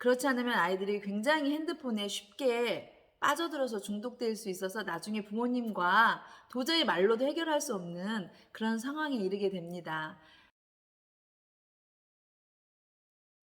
그렇지 않으면 아이들이 굉장히 핸드폰에 쉽게 빠져들어서 중독될 수 있어서 나중에 부모님과 도저히 말로도 해결할 수 없는 그런 상황에 이르게 됩니다.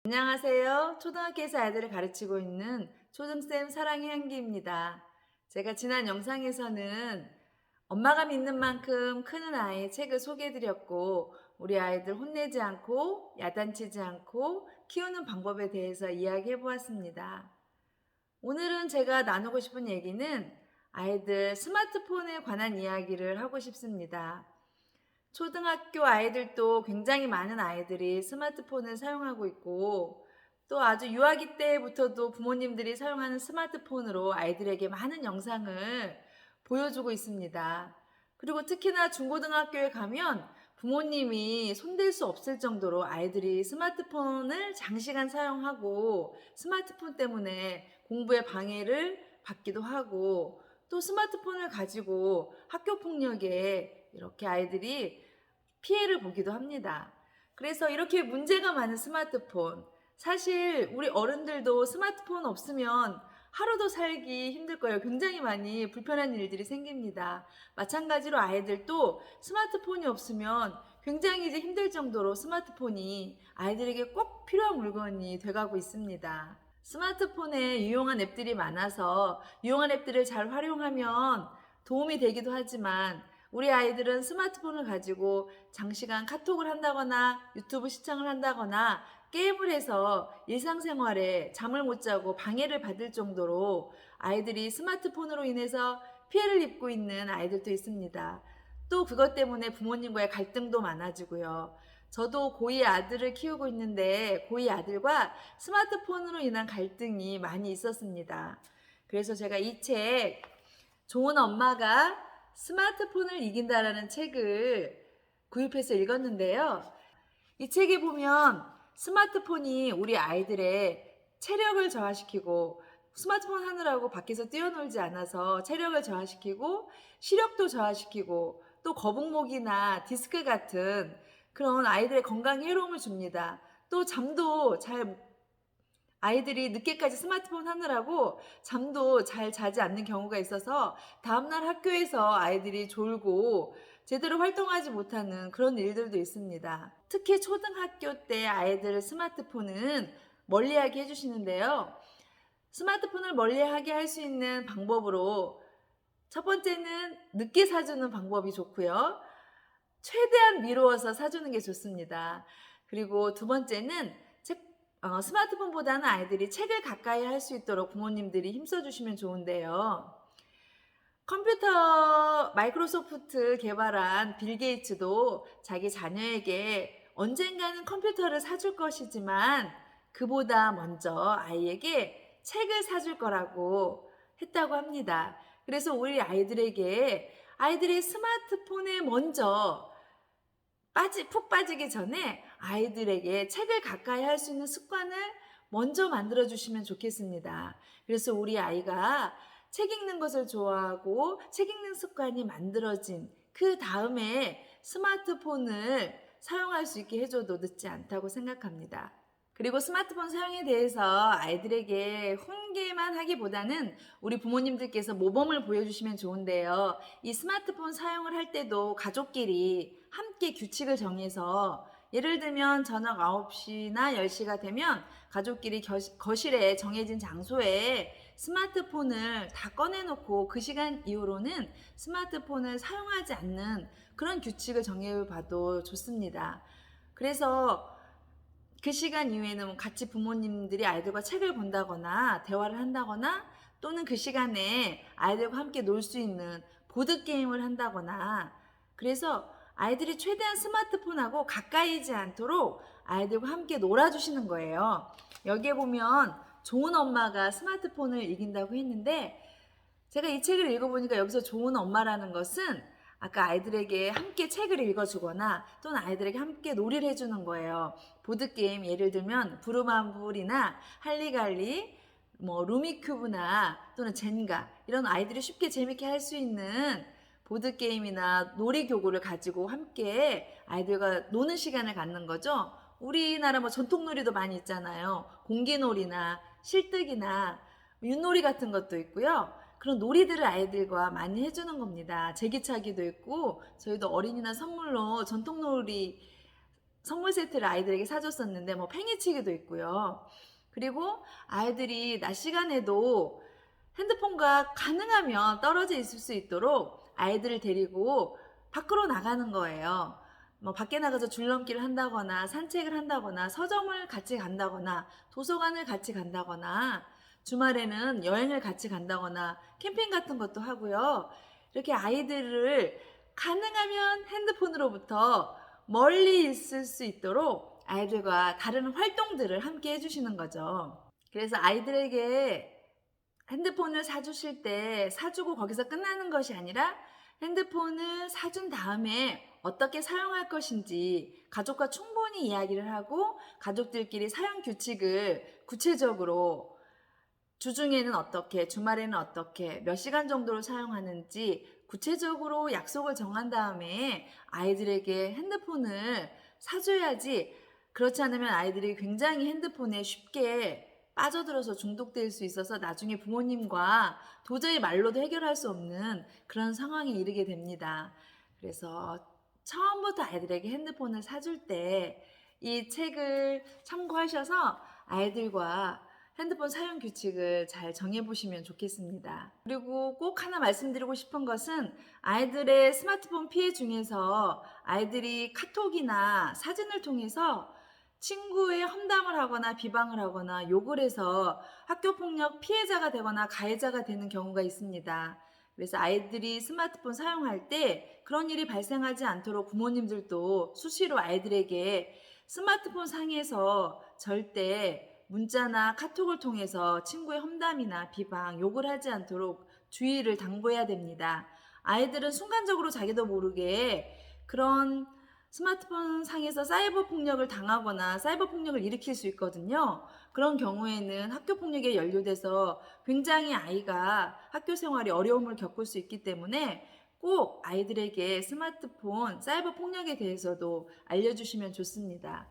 안녕하세요. 초등학교에서 아이들을 가르치고 있는 초등쌤 사랑의 향기입니다. 제가 지난 영상에서는 엄마가 믿는 만큼 크는 아이의 책을 소개해드렸고, 우리 아이들 혼내지 않고 야단치지 않고 키우는 방법에 대해서 이야기해 보았습니다. 오늘은 제가 나누고 싶은 얘기는 아이들 스마트폰에 관한 이야기를 하고 싶습니다. 초등학교 아이들도 굉장히 많은 아이들이 스마트폰을 사용하고 있고, 또 아주 유아기 때부터도 부모님들이 사용하는 스마트폰으로 아이들에게 많은 영상을 보여주고 있습니다. 그리고 특히나 중고등학교에 가면 부모님이 손댈 수 없을 정도로 아이들이 스마트폰을 장시간 사용하고 스마트폰 때문에 공부에 방해를 받기도 하고, 또 스마트폰을 가지고 학교 폭력에 이렇게 아이들이 피해를 보기도 합니다. 그래서 이렇게 문제가 많은 스마트폰, 사실 우리 어른들도 스마트폰 없으면 하루도 살기 힘들 거예요. 굉장히 많이 불편한 일들이 생깁니다. 마찬가지로 아이들도 스마트폰이 없으면 굉장히 이제 힘들 정도로 스마트폰이 아이들에게 꼭 필요한 물건이 돼가고 있습니다. 스마트폰에 유용한 앱들이 많아서 유용한 앱들을 잘 활용하면 도움이 되기도 하지만, 우리 아이들은 스마트폰을 가지고 장시간 카톡을 한다거나 유튜브 시청을 한다거나 게임을 해서 일상생활에 잠을 못 자고 방해를 받을 정도로 아이들이 스마트폰으로 인해서 피해를 입고 있는 아이들도 있습니다. 또 그것 때문에 부모님과의 갈등도 많아지고요. 저도 고2 아들을 키우고 있는데 고2 아들과 스마트폰으로 인한 갈등이 많이 있었습니다. 그래서 제가 이 책, 좋은 엄마가 스마트폰을 이긴다라는 책을 구입해서 읽었는데요. 이 책에 보면 스마트폰이 우리 아이들의 체력을 저하시키고, 스마트폰 하느라고 밖에서 뛰어놀지 않아서 체력을 저하시키고 시력도 저하시키고, 또 거북목이나 디스크 같은 그런 아이들의 건강에 해로움을 줍니다. 또 잠도 아이들이 늦게까지 스마트폰 하느라고 잠도 잘 자지 않는 경우가 있어서 다음날 학교에서 아이들이 졸고 제대로 활동하지 못하는 그런 일들도 있습니다. 특히 초등학교 때 아이들 스마트폰은 멀리하게 해주시는데요. 스마트폰을 멀리하게 할 수 있는 방법으로 첫 번째는 늦게 사주는 방법이 좋고요. 최대한 미루어서 사주는 게 좋습니다. 그리고 두 번째는 스마트폰보다는 아이들이 책을 가까이 할 수 있도록 부모님들이 힘써주시면 좋은데요. 컴퓨터 마이크로소프트 개발한 빌 게이츠도 자기 자녀에게 언젠가는 컴퓨터를 사줄 것이지만 그보다 먼저 아이에게 책을 사줄 거라고 했다고 합니다. 그래서 우리 아이들에게 아이들의 스마트폰에 먼저 푹 빠지기 전에 아이들에게 책을 가까이 할 수 있는 습관을 먼저 만들어 주시면 좋겠습니다. 그래서 우리 아이가 책 읽는 것을 좋아하고 책 읽는 습관이 만들어진 그 다음에 스마트폰을 사용할 수 있게 해줘도 늦지 않다고 생각합니다. 그리고 스마트폰 사용에 대해서 아이들에게 훈계만 하기보다는 우리 부모님들께서 모범을 보여주시면 좋은데요. 이 스마트폰 사용을 할 때도 가족끼리 함께 규칙을 정해서, 예를 들면 저녁 9시나 10시가 되면 가족끼리 거실에 정해진 장소에 스마트폰을 다 꺼내놓고 그 시간 이후로는 스마트폰을 사용하지 않는 그런 규칙을 정해봐도 좋습니다. 그래서 그 시간 이후에는 같이 부모님들이 아이들과 책을 본다거나 대화를 한다거나, 또는 그 시간에 아이들과 함께 놀 수 있는 보드게임을 한다거나, 그래서 아이들이 최대한 스마트폰하고 가까이지 않도록 아이들과 함께 놀아주시는 거예요. 여기에 보면 좋은 엄마가 스마트폰을 이긴다고 했는데, 제가 이 책을 읽어보니까 여기서 좋은 엄마라는 것은 아까 아이들에게 함께 책을 읽어주거나 또는 아이들에게 함께 놀이를 해주는 거예요. 보드게임, 예를 들면 부루마블이나 할리갈리, 루미큐브나 또는 젠가, 이런 아이들이 쉽게 재밌게 할 수 있는 보드게임이나 놀이교구를 가지고 함께 아이들과 노는 시간을 갖는 거죠. 우리나라 뭐 전통놀이도 많이 있잖아요. 공기놀이나 실뜨기나 윷놀이 같은 것도 있고요. 그런 놀이들을 아이들과 많이 해주는 겁니다. 제기차기도 있고 저희도 어린이날 선물로 전통놀이 선물 세트를 아이들에게 사줬었는데 뭐 팽이치기도 있고요. 그리고 아이들이 낮 시간에도 핸드폰과 가능하면 떨어져 있을 수 있도록 아이들을 데리고 밖으로 나가는 거예요. 뭐 밖에 나가서 줄넘기를 한다거나 산책을 한다거나 서점을 같이 간다거나 도서관을 같이 간다거나 주말에는 여행을 같이 간다거나 캠핑 같은 것도 하고요. 이렇게 아이들을 가능하면 핸드폰으로부터 멀리 있을 수 있도록 아이들과 다른 활동들을 함께 해주시는 거죠. 그래서 아이들에게 핸드폰을 사주실 때 사주고 거기서 끝나는 것이 아니라 핸드폰을 사준 다음에 어떻게 사용할 것인지 가족과 충분히 이야기를 하고 가족들끼리 사용 규칙을 구체적으로 주중에는 어떻게, 주말에는 어떻게, 몇 시간 정도로 사용하는지 구체적으로 약속을 정한 다음에 아이들에게 핸드폰을 사줘야지. 그렇지 않으면 아이들이 굉장히 핸드폰에 쉽게 빠져들어서 중독될 수 있어서 나중에 부모님과 도저히 말로도 해결할 수 없는 그런 상황에 이르게 됩니다. 그래서 처음부터 아이들에게 핸드폰을 사줄 때 이 책을 참고하셔서 아이들과 핸드폰 사용 규칙을 잘 정해보시면 좋겠습니다. 그리고 꼭 하나 말씀드리고 싶은 것은 아이들의 스마트폰 피해 중에서 아이들이 카톡이나 사진을 통해서 친구의 험담을 하거나 비방을 하거나 욕을 해서 학교폭력 피해자가 되거나 가해자가 되는 경우가 있습니다. 그래서 아이들이 스마트폰 사용할 때 그런 일이 발생하지 않도록 부모님들도 수시로 아이들에게 스마트폰 상에서 절대 문자나 카톡을 통해서 친구의 험담이나 비방, 욕을 하지 않도록 주의를 당부해야 됩니다. 아이들은 순간적으로 자기도 모르게 그런 스마트폰 상에서 사이버 폭력을 당하거나 사이버 폭력을 일으킬 수 있거든요. 그런 경우에는 학교 폭력에 연루돼서 굉장히 아이가 학교 생활에 어려움을 겪을 수 있기 때문에 꼭 아이들에게 스마트폰 사이버 폭력에 대해서도 알려주시면 좋습니다.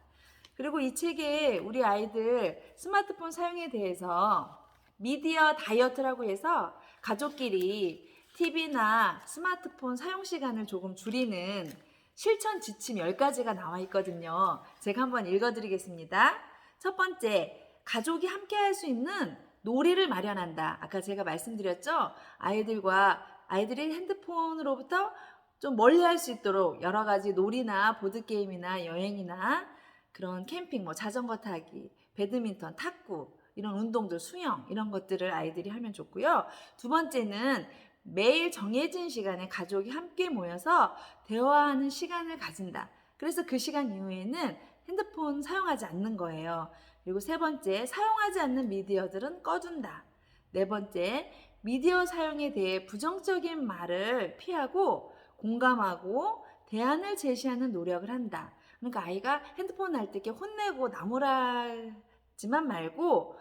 그리고 이 책에 우리 아이들 스마트폰 사용에 대해서 미디어 다이어트라고 해서 가족끼리 TV나 스마트폰 사용 시간을 조금 줄이는 실천 지침 10가지가 나와 있거든요. 제가 한번 읽어드리겠습니다. 첫 번째, 가족이 함께 할 수 있는 놀이를 마련한다. 아까 제가 말씀드렸죠? 아이들이 핸드폰으로부터 좀 멀리 할 수 있도록 여러 가지 놀이나 보드게임이나 여행이나 그런 캠핑, 뭐 자전거 타기, 배드민턴, 탁구 이런 운동들, 수영 이런 것들을 아이들이 하면 좋고요. 두 번째는 매일 정해진 시간에 가족이 함께 모여서 대화하는 시간을 가진다. 그래서 그 시간 이후에는 핸드폰 사용하지 않는 거예요. 그리고 세 번째, 사용하지 않는 미디어들은 꺼둔다. 네 번째, 미디어 사용에 대해 부정적인 말을 피하고 공감하고 대안을 제시하는 노력을 한다. 그러니까 아이가 핸드폰 할 때 이렇게 혼내고 나무라지만 말고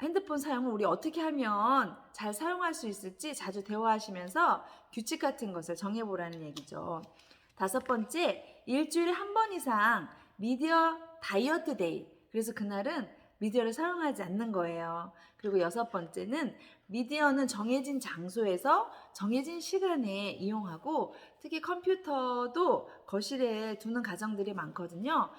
핸드폰 사용을 우리 어떻게 하면 잘 사용할 수 있을지 자주 대화하시면서 규칙 같은 것을 정해보라는 얘기죠. 다섯 번째, 일주일에 한 번 이상 미디어 다이어트 데이. 그래서 그날은 미디어를 사용하지 않는 거예요. 그리고 여섯 번째는 미디어는 정해진 장소에서 정해진 시간에 이용하고 특히 컴퓨터도 거실에 두는 가정들이 많거든요.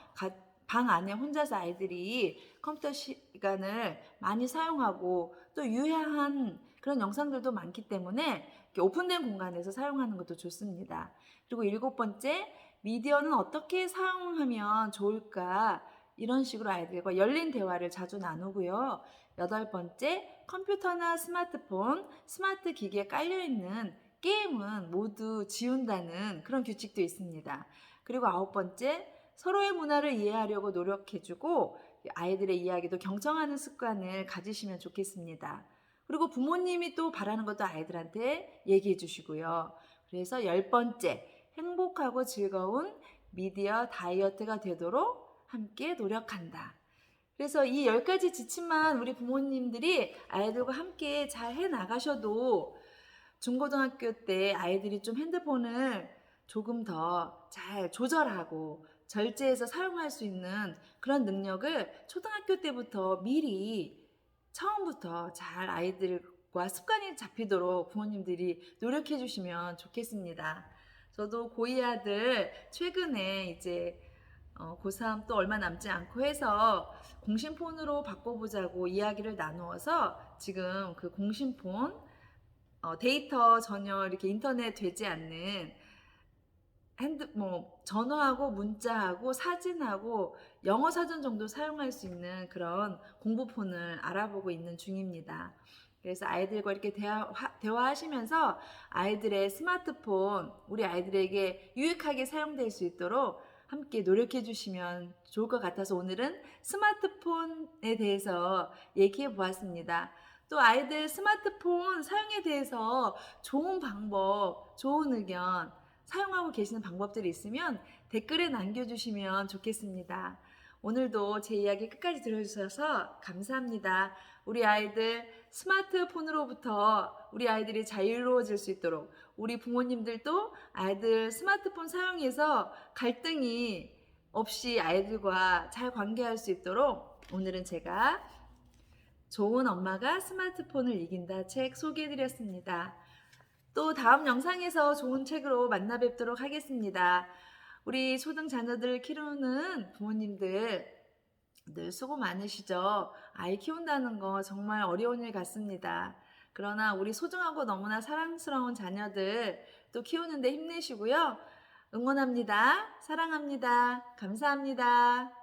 방 안에 혼자서 아이들이 컴퓨터 시간을 많이 사용하고 또 유해한 그런 영상들도 많기 때문에 이렇게 오픈된 공간에서 사용하는 것도 좋습니다. 그리고 일곱 번째, 미디어는 어떻게 사용하면 좋을까? 이런 식으로 아이들과 열린 대화를 자주 나누고요. 여덟 번째, 컴퓨터나 스마트폰, 스마트 기기에 깔려있는 게임은 모두 지운다는 그런 규칙도 있습니다. 그리고 아홉 번째, 서로의 문화를 이해하려고 노력해주고 아이들의 이야기도 경청하는 습관을 가지시면 좋겠습니다. 그리고 부모님이 또 바라는 것도 아이들한테 얘기해 주시고요. 그래서 열 번째, 행복하고 즐거운 미디어 다이어트가 되도록 함께 노력한다. 그래서 이 10가지 지침만 우리 부모님들이 아이들과 함께 잘 해나가셔도 중고등학교 때 아이들이 좀 핸드폰을 조금 더 잘 조절하고 절제해서 사용할 수 있는 그런 능력을 초등학교 때부터 미리 처음부터 잘 아이들과 습관이 잡히도록 부모님들이 노력해 주시면 좋겠습니다. 저도 고2 아들 최근에 이제 고3 또 얼마 남지 않고 해서 공신폰으로 바꿔보자고 이야기를 나누어서 지금 그 공신폰 데이터 전혀 이렇게 인터넷 되지 않는 전화하고 문자하고 사진하고 영어 사전 정도 사용할 수 있는 그런 공부폰을 알아보고 있는 중입니다. 그래서 아이들과 이렇게 대화하시면서 아이들의 스마트폰, 우리 아이들에게 유익하게 사용될 수 있도록 함께 노력해 주시면 좋을 것 같아서 오늘은 스마트폰에 대해서 얘기해 보았습니다. 또 아이들 스마트폰 사용에 대해서 좋은 방법, 좋은 의견, 사용하고 계시는 방법들이 있으면 댓글에 남겨주시면 좋겠습니다. 오늘도 제 이야기 끝까지 들어주셔서 감사합니다. 우리 아이들 스마트폰으로부터 우리 아이들이 자유로워질 수 있도록 우리 부모님들도 아이들 스마트폰 사용해서 갈등이 없이 아이들과 잘 관계할 수 있도록 오늘은 제가 좋은 엄마가 스마트폰을 이긴다 책 소개해드렸습니다. 또 다음 영상에서 좋은 책으로 만나 뵙도록 하겠습니다. 우리 초등 자녀들을 키우는 부모님들 늘 수고 많으시죠? 아이 키운다는 거 정말 어려운 일 같습니다. 그러나 우리 소중하고 너무나 사랑스러운 자녀들 또 키우는데 힘내시고요. 응원합니다. 사랑합니다. 감사합니다.